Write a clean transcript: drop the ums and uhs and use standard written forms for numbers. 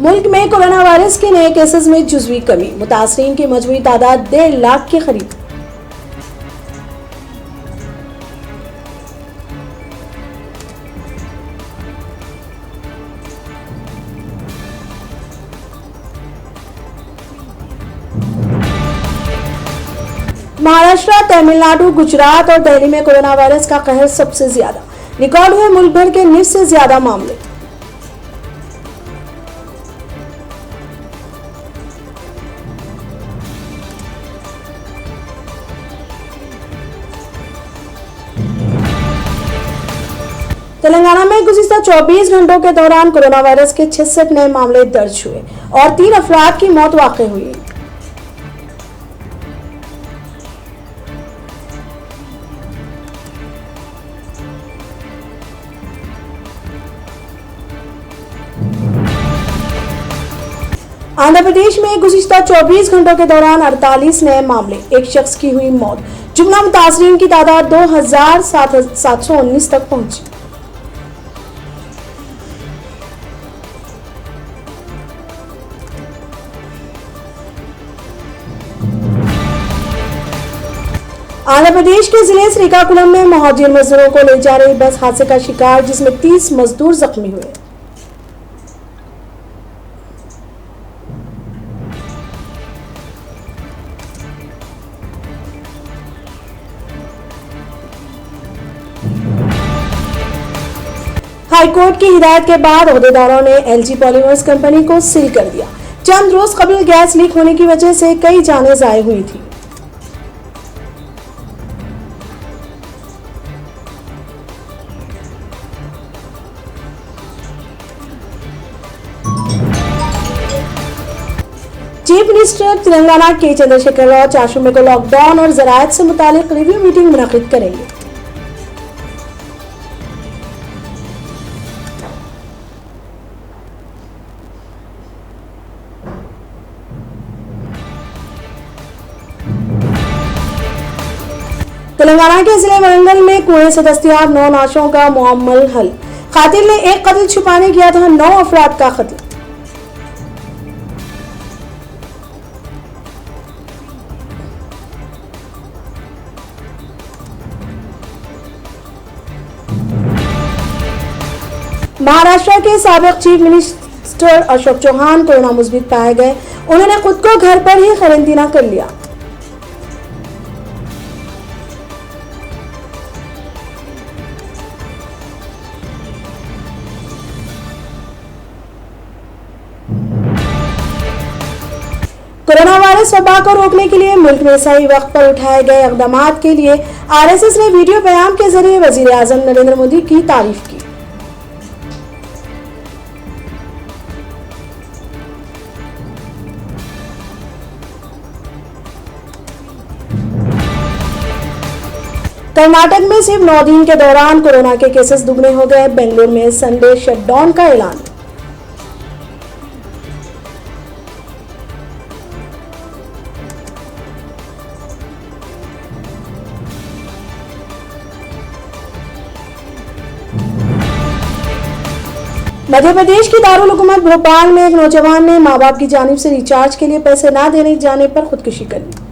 मुल्क में corona virus के नए केसेस में जुज़वी कमी, मुतासरीन की मजमूई तादाद 1.5 लाख के करीब। महाराष्ट्र, तमिलनाडु, गुजरात और दिल्ली में कोरोना वायरस का कहर सबसे ज्यादा। रिकॉर्ड हुए मुल्क भर के 90 से ज्यादा मामले। तेलंगाना में गुज़िश्ता 24 घंटों के दौरान कोरोना वायरस के 66 नए मामले दर्ज हुए और 3 अफराद की मौत वाक़ई हुई। आंध्र प्रदेश में गुज़िश्ता 24 घंटों के दौरान 48 नए मामले, एक शख्स की हुई मौत। जुमला मुतासरीन की तादाद 2719 तक पहुंची। आंध्र प्रदेश के जिले श्रीकाकुलम में मुहाजिर मजदूरों को ले जा रही बस हादसे का शिकार, जिसमें 30 मजदूर जख्मी हुए। हाईकोर्ट की हिदायत के बाद ओहदेदारों ने एलजी पॉलीमर्स कंपनी को सील कर दिया। चंद रोज कबल गैस लीक होने की वजह से कई जानें ज़ाय हुई थी। चीफ मिनिस्टर तेलंगाना के चंद्रशेखर राव 4 मई को लॉकडाउन और ज़राअत से मुतालिक रिव्यू मीटिंग मुनक़िद करेंगे। तेलंगाना के जिले वरंगल में कुएं से दस्तयाब 9 लाशों का मुअम्मल हल। कातिल ने एक कत्ल छुपाने किया था 9 अफराद का कत्ल। महाराष्ट्र के साबिक chief minister Ashok Chavan corona मुस्बित पाए गए। उन्होंने खुद को घर पर ही क्वारंटीन कर लिया। कोरोना वायरस वबा को रोकने के लिए मुल्क में सही वक्त पर उठाए गए इक़दामात के लिए आरएसएस ने वीडियो बयान के जरिए वज़ीर आज़म नरेंद्र मोदी की तारीफ की। कर्नाटक में सिर्फ 9 दिन के दौरान कोरोना के केसेस दुगने हो गए। बेंगलुरु में संडे शटडाउन का ऐलान। मध्य प्रदेश की दारुल हुकूमत भोपाल में एक नौजवान ने मां बाप की जानिब से रिचार्ज के लिए पैसे न देने जाने पर खुदकुशी कर ली।